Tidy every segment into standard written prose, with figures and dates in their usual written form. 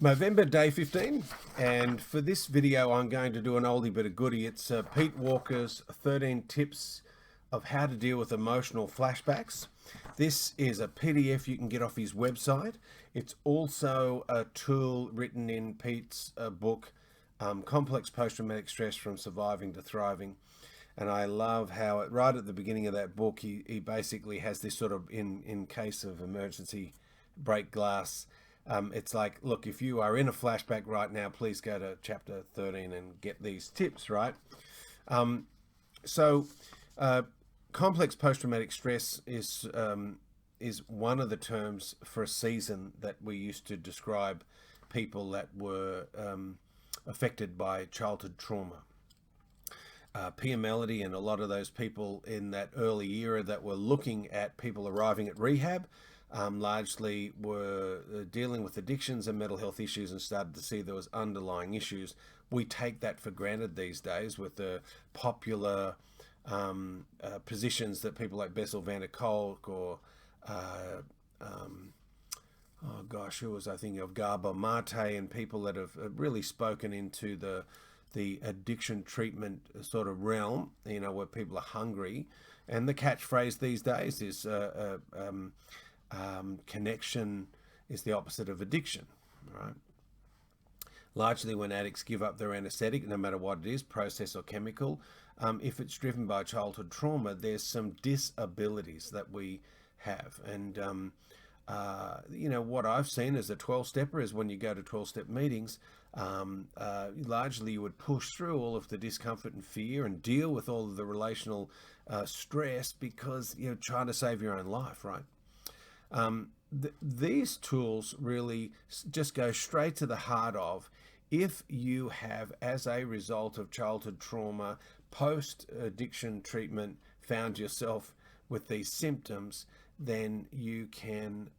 Movember day 15, and for this video I'm going to do an oldie but a goodie. It's Pete Walker's 13 tips of how to deal with emotional flashbacks. This is a PDF you can get off his website. It's also a tool written in Pete's book, Complex Post-Traumatic Stress from Surviving to Thriving. And I love how right at the beginning of that book, he basically has this sort of, in case of emergency, break glass. It's like, look, if you are in a flashback right now, please go to chapter 13 and get these tips, right? So, complex post-traumatic stress is one of the terms for a season that we used to describe people that were affected by childhood trauma. Pia Melody and a lot of those people in that early era that were looking at people arriving at rehab largely were dealing with addictions and mental health issues and started to see there was underlying issues. We take that for granted these days with the popular positions that people like Bessel van der Kolk or oh gosh, who was I thinking of, Gabor Mate, and people that have really spoken into the addiction treatment sort of realm, you know, where people are hungry. And the catchphrase these days is connection is the opposite of addiction, right? Largely when addicts give up their anesthetic, no matter what it is, process or chemical, if it's driven by childhood trauma, there's some disabilities that we have. And you know, what I've seen as a 12-stepper is when you go to 12-step meetings, largely you would push through all of the discomfort and fear and deal with all of the relational stress because you're trying to save your own life, right? These tools really just go straight to the heart of, if you have, as a result of childhood trauma, post-addiction treatment, found yourself with these symptoms, then you can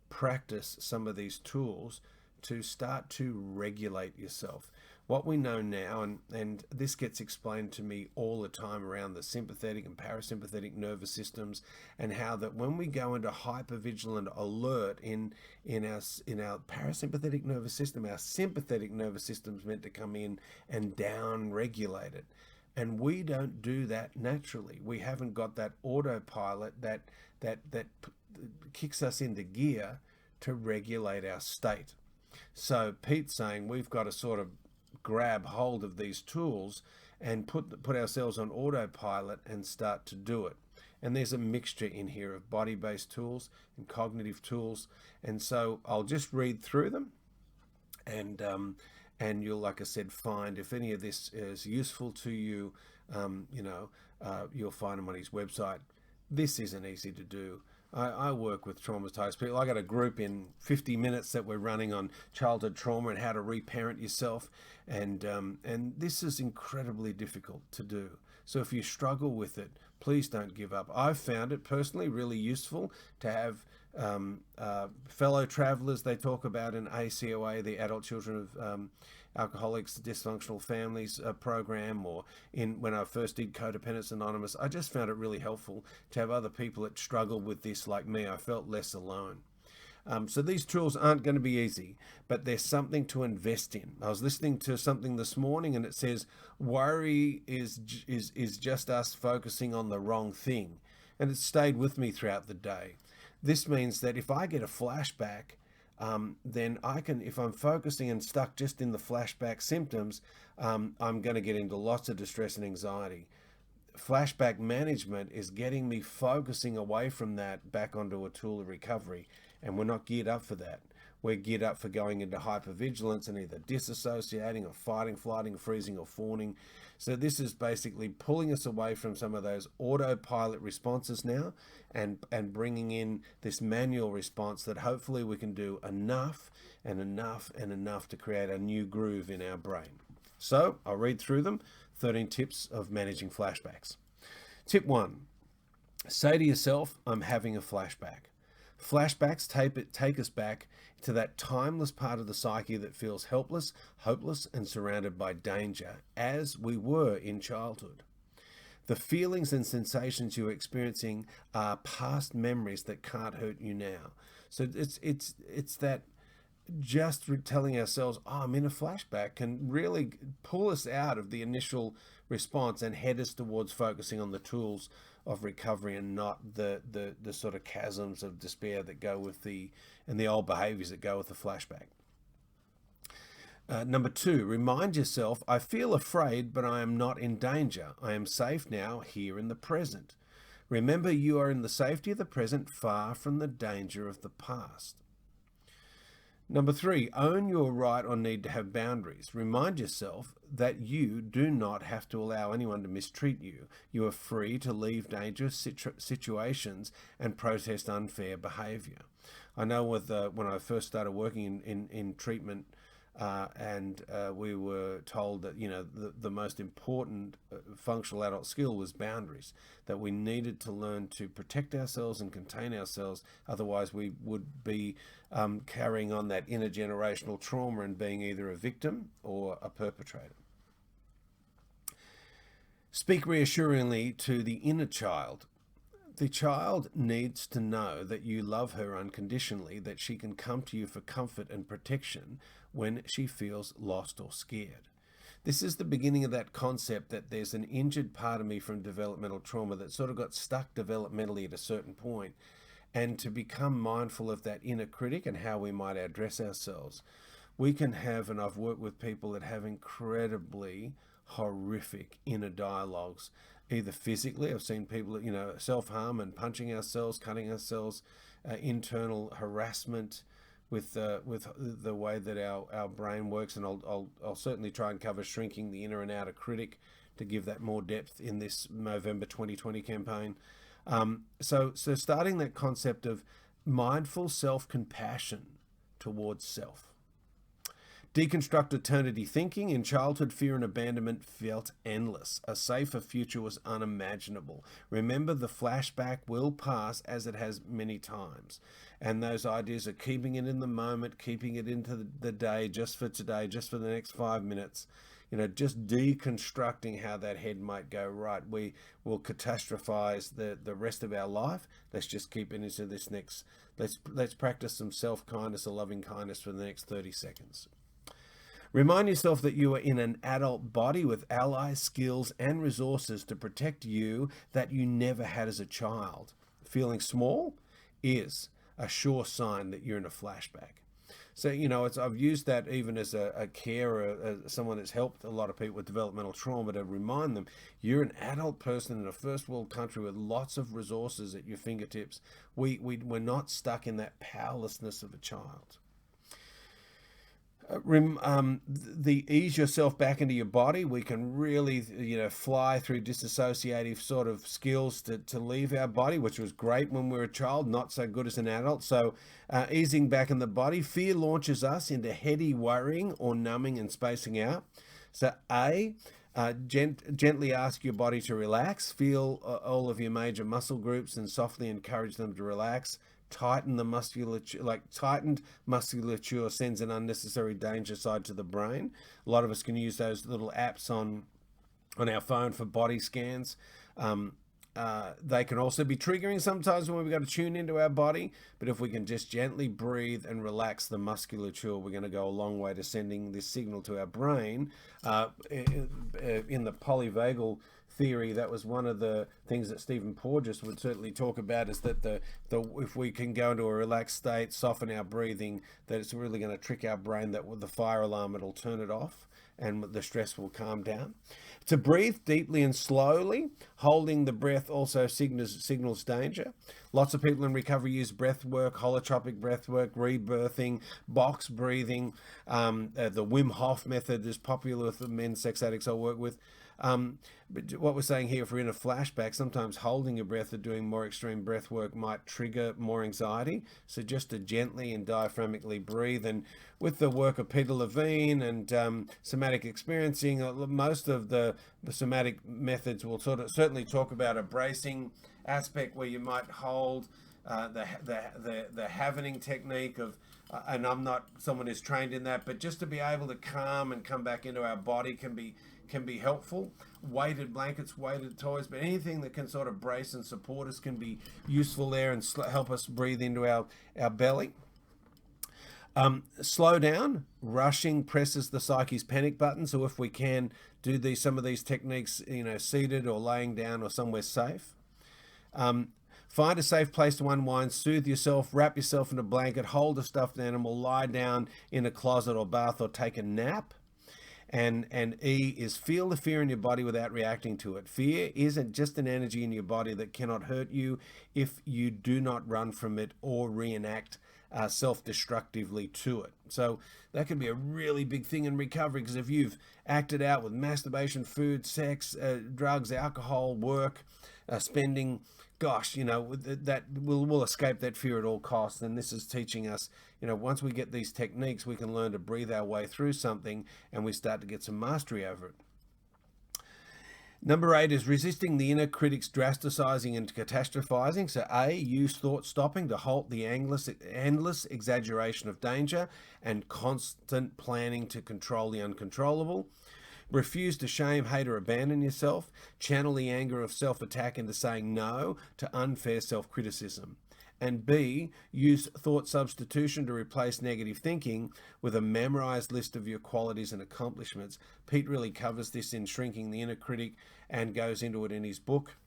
practice some of these tools to start to regulate yourself. What we know now, and this gets explained to me all the time around the sympathetic and parasympathetic nervous systems, and how that when we go into hypervigilant alert in our parasympathetic nervous system, our sympathetic nervous system is meant to come in and down regulate it. And we don't do that naturally. We haven't got that autopilot that kicks us into gear to regulate our state. So Pete's saying we've got to sort of grab hold of these tools and put ourselves on autopilot and start to do it. And there's a mixture in here of body-based tools and cognitive tools. And so I'll just read through them, and you'll, like I said, find if any of this is useful to you. You'll find them on his website. This isn't easy to do. I work with traumatized people. I got a group in 50 minutes that we're running on childhood trauma and how to reparent yourself, and this is incredibly difficult to do. So if you struggle with it, please don't give up. I've found it personally really useful to have fellow travelers. They talk about in ACOA, the Adult Children of Alcoholics Dysfunctional Families program, or when I first did Codependence Anonymous. I just found it really helpful to have other people that struggle with this like me. I felt less alone. So these tools aren't going to be easy, but there's something to invest in. I was listening to something this morning, and it says worry is just us focusing on the wrong thing, and it stayed with me throughout the day. This means that if I get a flashback, then I can, if I'm focusing and stuck just in the flashback symptoms, I'm going to get into lots of distress and anxiety. Flashback management is getting me focusing away from that back onto a tool of recovery, and we're not geared up for that. We're geared up for going into hypervigilance and either disassociating or fighting, flighting, freezing, or fawning. So this is basically pulling us away from some of those autopilot responses now, and bringing in this manual response that hopefully we can do enough and enough and enough to create a new groove in our brain. So I'll read through them. 13 tips of managing flashbacks. Tip 1, say to yourself, I'm having a flashback. Flashbacks take us back to that timeless part of the psyche that feels helpless, hopeless, and surrounded by danger, as we were in childhood. The feelings and sensations you're experiencing are past memories that can't hurt you now. So it's that just telling ourselves, oh, I'm in a flashback, can really pull us out of the initial response and head us towards focusing on the tools of recovery and not the sort of chasms of despair that go with the old behaviors that go with the flashback. Number 2, remind yourself, I feel afraid, but I am not in danger. I am safe now, here in the present. Remember, you are in the safety of the present, far from the danger of the past. Number 3, own your right or need to have boundaries. Remind yourself that you do not have to allow anyone to mistreat you. You are free to leave dangerous situations and protest unfair behavior. I know when I first started working in treatment, and we were told that the most important functional adult skill was boundaries, that we needed to learn to protect ourselves and contain ourselves, otherwise we would be carrying on that intergenerational trauma and being either a victim or a perpetrator. Speak reassuringly to the inner child. The child needs to know that you love her unconditionally, that she can come to you for comfort and protection when she feels lost or scared. This is the beginning of that concept that there's an injured part of me from developmental trauma that sort of got stuck developmentally at a certain point, and to become mindful of that inner critic and how we might address ourselves. We can have, and I've worked with people that have incredibly horrific inner dialogues, either physically, I've seen people, self-harm and punching ourselves, cutting ourselves, internal harassment with the way that our brain works. And I'll certainly try and cover shrinking the inner and outer critic to give that more depth in this MOvember 2020 campaign. So starting that concept of mindful self-compassion towards self. Deconstruct eternity thinking. In childhood, fear and abandonment felt endless. A safer future was unimaginable. Remember, the flashback will pass, as it has many times. And those ideas of keeping it in the moment, keeping it into the day, just for today, just for the next 5 minutes, just deconstructing how that head might go, right, we will catastrophize the rest of our life. Let's just keep it into this next, let's practice some self-kindness or loving kindness for the next 30 seconds. Remind yourself that you are in an adult body with allies, skills, and resources to protect you that you never had as a child. Feeling small is a sure sign that you're in a flashback. So, I've used that even as a carer, someone that's helped a lot of people with developmental trauma, to remind them, you're an adult person in a first world country with lots of resources at your fingertips. We're not stuck in that powerlessness of a child. Ease yourself back into your body. We can really, fly through disassociative sort of skills to leave our body, which was great when we were a child, not so good as an adult. So easing back in the body. Fear launches us into heady worrying or numbing and spacing out. So gently ask your body to relax. Feel all of your major muscle groups and softly encourage them to relax. Tighten the musculature, tightened musculature sends an unnecessary danger side to the brain. A lot of us can use those little apps on our phone for body scans. They can also be triggering sometimes when we've got to tune into our body, but if we can just gently breathe and relax the musculature, we're going to go a long way to sending this signal to our brain. In the polyvagal theory, that was one of the things that Stephen Porges would certainly talk about, is that if we can go into a relaxed state, soften our breathing, that it's really going to trick our brain that with the fire alarm, it'll turn it off and the stress will calm down. To breathe deeply and slowly, holding the breath also signals danger. Lots of people in recovery use breath work, holotropic breath work, rebirthing, box breathing. The Wim Hof method is popular with the men sex addicts I work with. But what we're saying here, if we're in a flashback, sometimes holding your breath or doing more extreme breath work might trigger more anxiety. So just to gently and diaphragmatically breathe. And with the work of Peter Levine and somatic experiencing, most of the somatic methods will certainly talk about a bracing aspect where you might hold the Havening technique of, and I'm not someone who's trained in that, but just to be able to calm and come back into our body can be helpful. Weighted blankets, weighted toys, but anything that can sort of brace and support us can be useful there and help us breathe into our belly. Slow down. Rushing presses the psyche's panic button. So if we can do some of these techniques, seated or laying down or somewhere safe. Find a safe place to unwind, soothe yourself, wrap yourself in a blanket, hold a stuffed animal, lie down in a closet or bath, or take a nap. And E is feel the fear in your body without reacting to it. Fear isn't just an energy in your body that cannot hurt you if you do not run from it or reenact self-destructively to it. So that could be a really big thing in recovery, because if you've acted out with masturbation, food, sex, drugs, alcohol, work, spending, gosh, that we'll escape that fear at all costs. And this is teaching us, once we get these techniques, we can learn to breathe our way through something, and we start to get some mastery over it. Number 8 is resisting the inner critic's drasticizing and catastrophizing. So A, use thought stopping to halt the endless exaggeration of danger and constant planning to control the uncontrollable. Refuse to shame, hate, or abandon yourself. Channel the anger of self-attack into saying no to unfair self-criticism. And B, use thought substitution to replace negative thinking with a memorized list of your qualities and accomplishments. Pete really covers this in Shrinking the Inner Critic and goes into it in his book,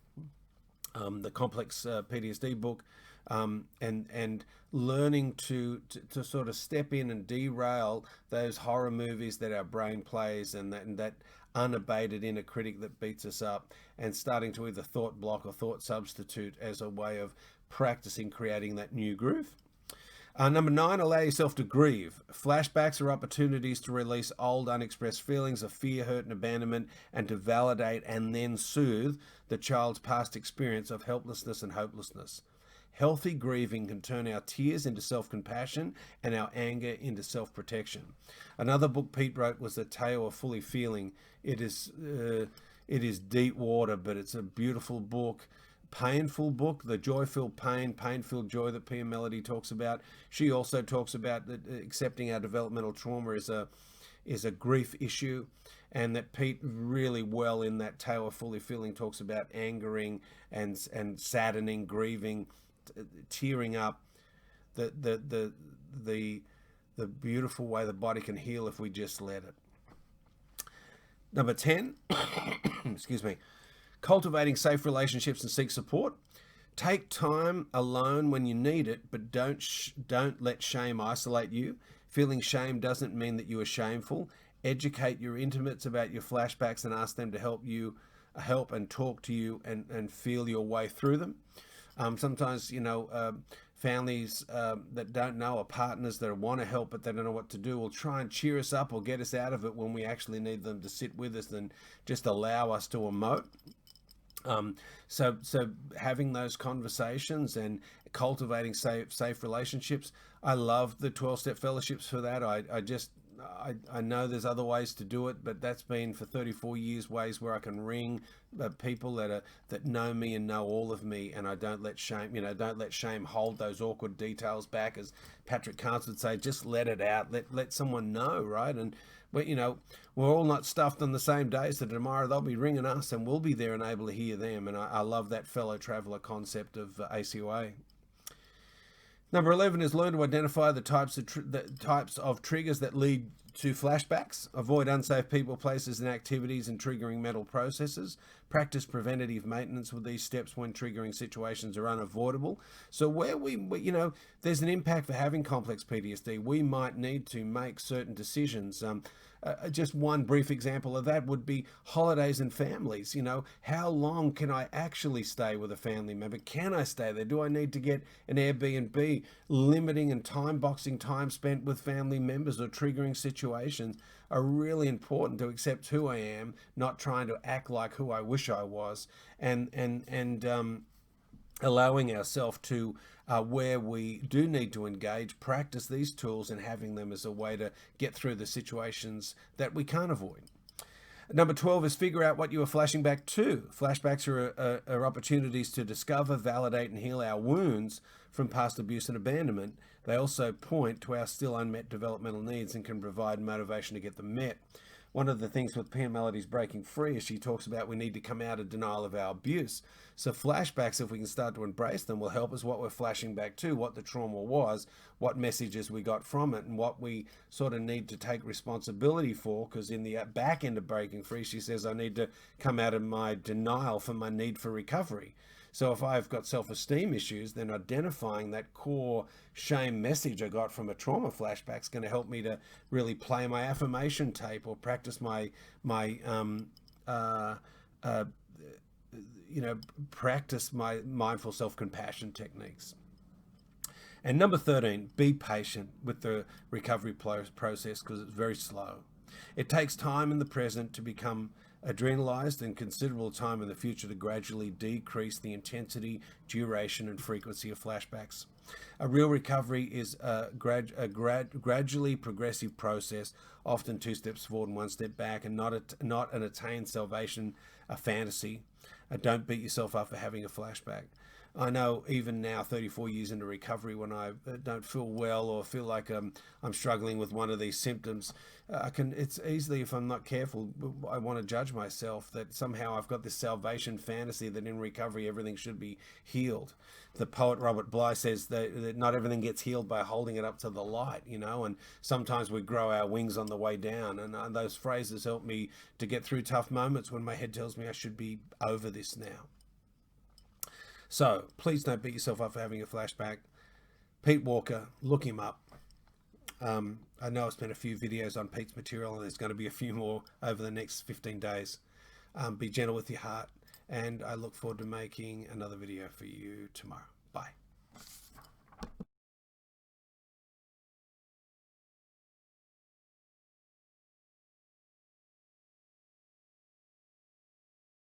the Complex PTSD book, and learning to sort of step in and derail those horror movies that our brain plays, and that unabated inner critic that beats us up, and starting to either thought block or thought substitute as a way of practicing creating that new groove. Number 9, allow yourself to grieve. Flashbacks are opportunities to release old unexpressed feelings of fear, hurt, and abandonment, and to validate and then soothe the child's past experience of helplessness and hopelessness. Healthy grieving can turn our tears into self-compassion and our anger into self-protection. Another book Pete wrote was The Tale of Fully Feeling. It is deep water, but it's a beautiful book. Painful book, the joy-filled pain, pain-filled joy that Pia Melody talks about. She also talks about that accepting our developmental trauma is a grief issue, and that Pete really well in that Tale of Fully Feeling talks about angering and saddening, grieving, tearing up, the beautiful way the body can heal if we just let it. Number 10, excuse me. Cultivating safe relationships and seek support. Take time alone when you need it, but don't let shame isolate you. Feeling shame doesn't mean that you are shameful. Educate your intimates about your flashbacks and ask them to help and talk to you and feel your way through them. Sometimes, families that don't know, or partners that want to help but they don't know what to do, will try and cheer us up or get us out of it when we actually need them to sit with us and just allow us to emote. So having those conversations and cultivating safe relationships. I love the 12-step fellowships for that. I know there's other ways to do it, but that's been for 34 years ways where I can ring people that know me and know all of me, and I don't let shame hold those awkward details back. As Patrick Carnes would say, just let it out. Let someone know, right? And we're all not stuffed on the same day, so tomorrow they'll be ringing us and we'll be there and able to hear them. And I love that fellow traveler concept of ACOA. Number 11 is learn to identify the types of triggers that lead to flashbacks. Avoid unsafe people, places, and activities and triggering mental processes. Practice preventative maintenance with these steps when triggering situations are unavoidable. So where there's an impact for having complex PTSD, we might need to make certain decisions. Just one brief example of that would be holidays and families. How long can I actually stay with a family member? Can I stay there? Do I need to get an Airbnb? Limiting and time boxing time spent with family members or triggering situations are really important to accept who I am, not trying to act like who I wish I was, and allowing ourselves to, where we do need to engage, practice these tools and having them as a way to get through the situations that we can't avoid. Number 12 is figure out what you are flashing back to. Flashbacks are opportunities to discover, validate, and heal our wounds from past abuse and abandonment. They also point to our still unmet developmental needs and can provide motivation to get them met. one of the things with Pam Melody's Breaking Free is she talks about we need to come out of denial of our abuse. So flashbacks, if we can start to embrace them, will help us what we're flashing back to, what the trauma was, what messages we got from it, and what we sort of need to take responsibility for. Because in the back end of Breaking Free, she says, I need to come out of my denial for my need for recovery. So if I've got self-esteem issues, then identifying that core shame message I got from a trauma flashback is going to help me to really play my affirmation tape or practice practice my mindful self-compassion techniques. And number 13, be patient with the recovery process because it's very slow. It takes time in the present to become adrenalized and considerable time in the future to gradually decrease the intensity, duration, and frequency of flashbacks. A real recovery is a gradually progressive process, often 2 steps forward and 1 step back, and not an attained salvation, a fantasy. Don't beat yourself up for having a flashback. I know even now, 34 years into recovery, when I don't feel well or feel like I'm struggling with one of these symptoms, it's easily, if I'm not careful, I want to judge myself that somehow I've got this salvation fantasy that in recovery everything should be healed. The poet Robert Bly says that not everything gets healed by holding it up to the light, and sometimes we grow our wings on the way down. And those phrases help me to get through tough moments when my head tells me I should be over this now. So please don't beat yourself up for having a flashback. Pete Walker, look him up. I know I've spent a few videos on Pete's material, and there's going to be a few more over the next 15 days. Be gentle with your heart, and I look forward to making another video for you tomorrow. Bye.